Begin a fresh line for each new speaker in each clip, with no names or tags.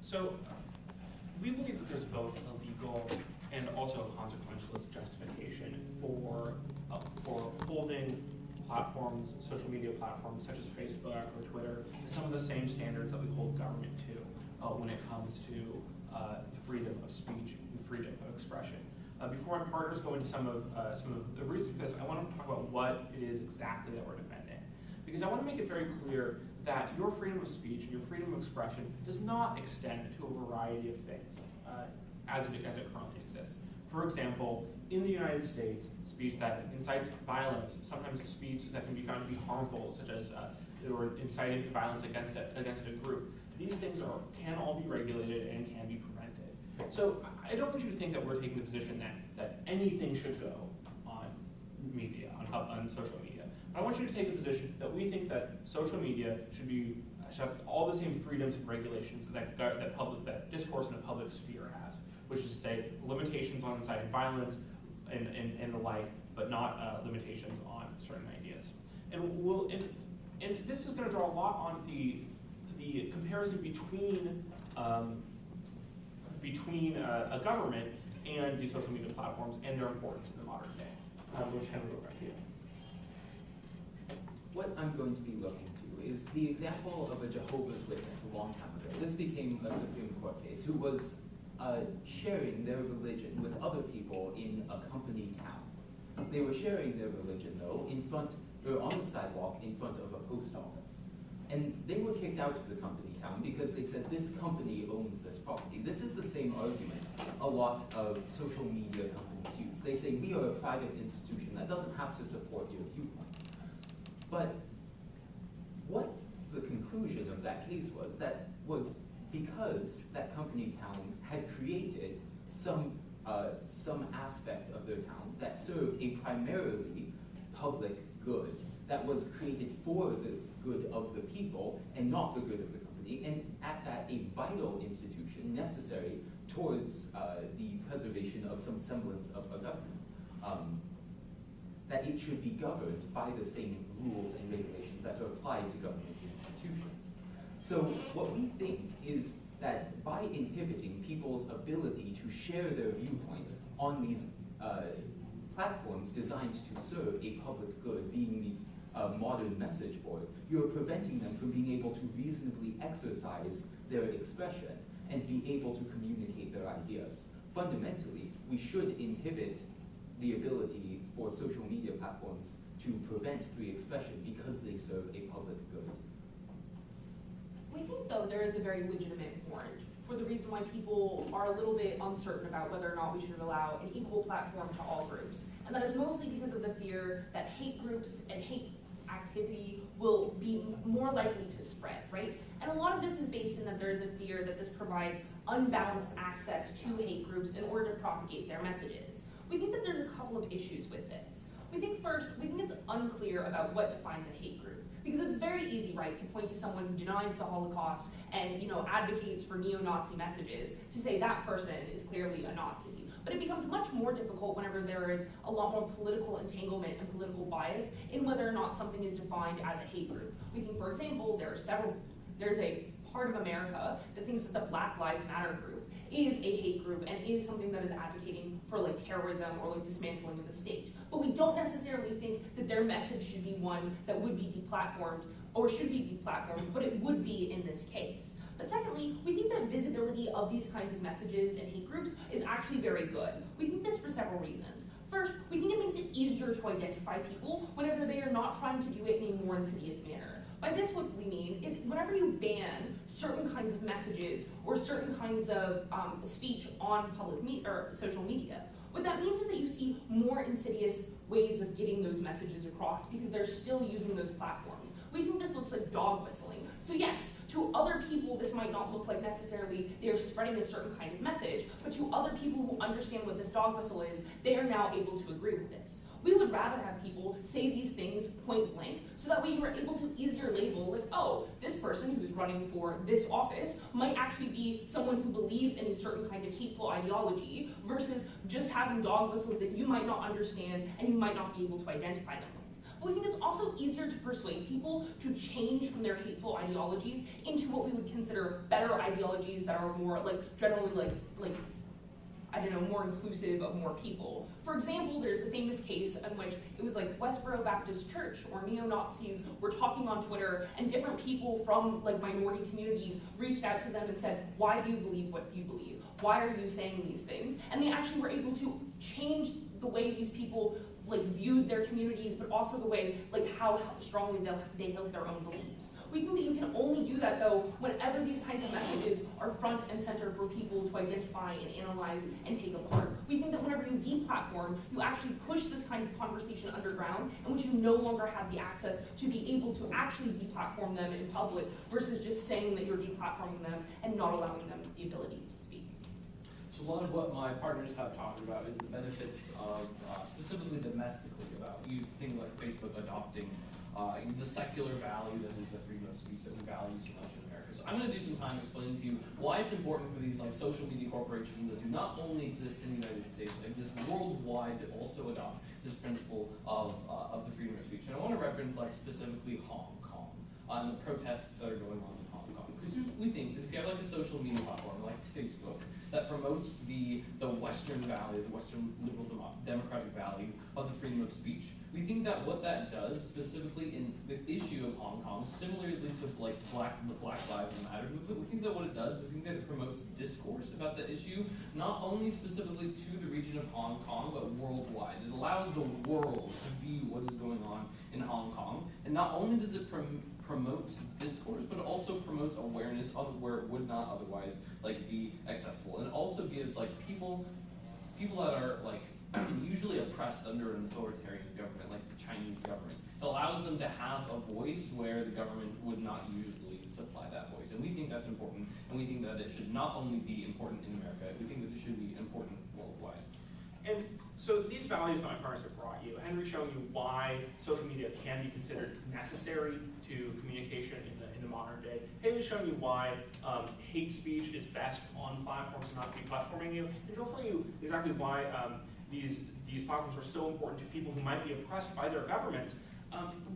So we believe that there's both a legal and also a consequentialist justification for holding platforms, social media platforms such as Facebook or Twitter, to some of the same standards that we hold government to when it comes to freedom of speech and freedom of expression. Before my partners go into some of the reasons for this, I want to talk about what it is exactly that we're defending. Because I want to make it very clear that your freedom of speech and your freedom of expression does not extend to a variety of things as it currently exists. For example, in the United States, speech that incites violence, sometimes speech that can be found to be harmful, such as or inciting violence against a group, these things can all be regulated and can be prevented. So I don't want you to think that we're taking the position that anything should go on media, on social media. But I want you to take the position that we think that social media should have all the same freedoms and regulations that discourse in a public sphere has, which is to say limitations on inciting violence and the like, but not limitations on certain ideas. And this is going to draw a lot on the comparison between a government and the social media platforms and their importance in the modern day. Which Henry will back to you.
What I'm going to be looking to is the example of a Jehovah's Witness a long time ago. This became a Supreme Court case, who was sharing their religion with other people in a company town. They were sharing their religion, though, on the sidewalk in front of a post office. And they were kicked out of the company town because they said this company owns this property. This is the same argument a lot of social media companies use. They say we are a private institution that doesn't have to support your viewpoint. But what the conclusion of that case was because that company town had created some aspect of their town that served a primarily public good, that was created for the good of the people and not the good of the company, and at that a vital institution necessary towards the preservation of some semblance of a government, that it should be governed by the same rules and regulations that are applied to government institutions. So what we think is that by inhibiting people's ability to share their viewpoints on these platforms designed to serve a public good, being the modern message board, you're preventing them from being able to reasonably exercise their expression and be able to communicate their ideas. Fundamentally, we should inhibit the ability for social media platforms to prevent free expression because they serve a public good.
We think, though, there is a very legitimate warrant for the reason why people are a little bit uncertain about whether or not we should allow an equal platform to all groups. And that is mostly because of the fear that hate groups and hate activity will be more likely to spread, right? And a lot of this is based in that there is a fear that this provides unbalanced access to hate groups in order to propagate their messages. We think that there's a couple of issues with this. We think it's unclear about what defines a hate group. Because it's very easy, right, to point to someone who denies the Holocaust and, advocates for neo-Nazi messages to say that person is clearly a Nazi. But it becomes much more difficult whenever there is a lot more political entanglement and political bias in whether or not something is defined as a hate group. We think, for example, there's a part of America that thinks that the Black Lives Matter group is a hate group and is something that is advocating for terrorism or dismantling of the state. But we don't necessarily think that their message should be one that would be deplatformed or should be deplatformed, but it would be in this case. But secondly, we think that visibility of these kinds of messages and hate groups is actually very good. We think this for several reasons. First, we think it makes it easier to identify people whenever they are not trying to do it in a more insidious manner. By this, what we mean is whenever you ban certain kinds of messages or certain kinds of speech on social media, what that means is that you see more insidious ways of getting those messages across because they're still using those platforms. We think this looks like dog whistling. So yes, to other people, this might not look like necessarily they're spreading a certain kind of message, but to other people who understand what this dog whistle is, they are now able to agree with this. We would rather have people say these things point blank, so that way you are able to easier label, oh, this person who's running for this office might actually be someone who believes in a certain kind of hateful ideology versus just having dog whistles that you might not understand and you might not be able to identify them with. but we think it's also easier to persuade people to change from their hateful ideologies into what we would consider better ideologies that are more generally I don't know, more inclusive of more people. For example, there's the famous case in which it was like Westboro Baptist Church or neo-Nazis were talking on Twitter, and different people from minority communities reached out to them and said, why do you believe what you believe? Why are you saying these things? And they actually were able to change the way these people viewed their communities, but also the way, how strongly they held their own beliefs. We think that you can only do that, though, whenever these kinds of messages are front and center for people to identify and analyze and take apart. We think that whenever you deplatform, you actually push this kind of conversation underground, in which you no longer have the access to be able to actually deplatform them in public, versus just saying that you're deplatforming them and not allowing them the ability to speak.
So a lot of what my partners have talked about is the benefits of specifically domestically about things like Facebook adopting the secular value that is the freedom of speech that we value so much in America. So I'm going to do some time explaining to you why it's important for these social media corporations that do not only exist in the United States, but exist worldwide to also adopt this principle of the freedom of speech. And I want to reference specifically Hong Kong and the protests that are going on in Hong Kong. Because we think that if you have a social media platform like Facebook that promotes the Western value, the Western liberal democratic value of the freedom of speech, we think that what that does specifically in the issue of Hong Kong, similarly to the Black Lives Matter movement, we think that what it does, we think that it promotes discourse about that issue, not only specifically to the region of Hong Kong, but worldwide. It allows the world to view what is going on in Hong Kong, and not only does it promotes discourse, but it also promotes awareness of where it would not otherwise be accessible. And it also gives people that are usually oppressed under an authoritarian government, like the Chinese government. It allows them to have a voice where the government would not usually supply that voice. And we think that's important, and we think that it should not only be important in America, we think that it should be important worldwide.
And so these values that my partners have brought you, Henry's shown you why social media can be considered necessary to communication in the modern day. Haley's shown you why hate speech is best on platforms and not deplatforming you. And Joel's telling you exactly why these platforms are so important to people who might be oppressed by their governments.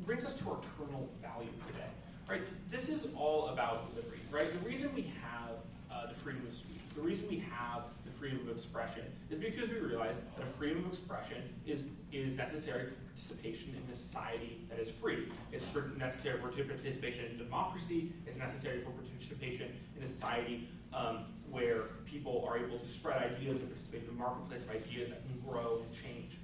Brings us to our terminal value today. Right? This is all about liberty. Right? The reason we have the freedom of speech, the reason we have the freedom of expression is because we realize that a freedom of expression is necessary for participation in a society that is free. It's necessary for participation in democracy. It's necessary for participation in a society where people are able to spread ideas and participate in the marketplace of ideas that can grow and change.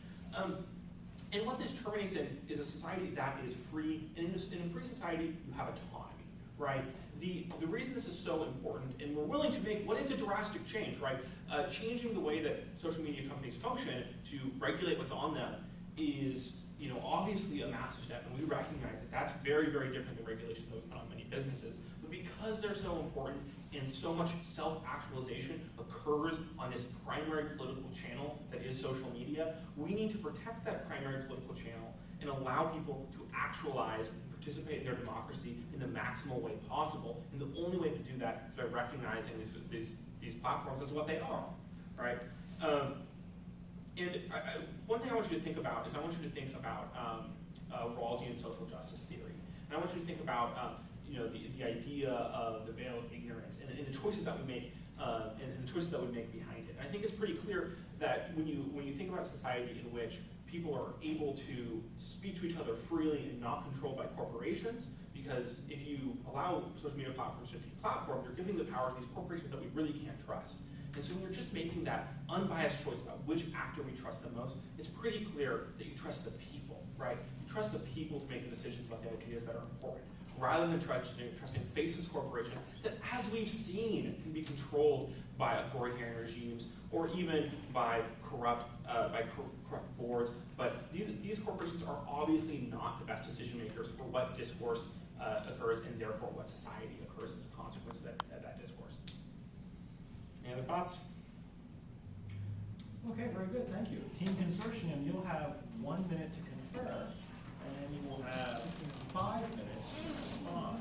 And what this terminates in is a society that is free. And in a free society, you have autonomy, right? The reason this is so important, and we're willing to make what is a drastic change, right? Changing the way that social media companies function to regulate what's on them is, obviously a massive step, and we recognize that that's very, very different than regulation that we put on many businesses. But because they're so important and so much self-actualization occurs on this primary political channel that is social media, we need to protect that primary political channel and allow people to actualize and participate in their democracy in the maximal way possible. And the only way to do that is by recognizing these platforms as what they are, right? One thing I want you to think about is I want you to think about Rawlsian social justice theory. And I want you to think about the idea of the veil of ignorance and the choices that we make and the choices that we make behind it. And I think it's pretty clear that when you think about a society in which people are able to speak to each other freely and not controlled by corporations, because if you allow social media platforms to deplatform, you're giving the power to these corporations that we really can't trust. And so when you're just making that unbiased choice about which actor we trust the most, it's pretty clear that you trust the people, right? You trust the people to make the decisions about the ideas that are important, rather than trusting faceless corporations that, as we've seen, can be controlled by authoritarian regimes or even by corrupt boards. But these corporations are obviously not the best decision makers for what discourse occurs, and therefore what society occurs as a consequence of that discourse. Any other thoughts?
Okay, very good, thank you. Team Consortium, you'll have 1 minute to confer, and you will have 5 minutes to respond.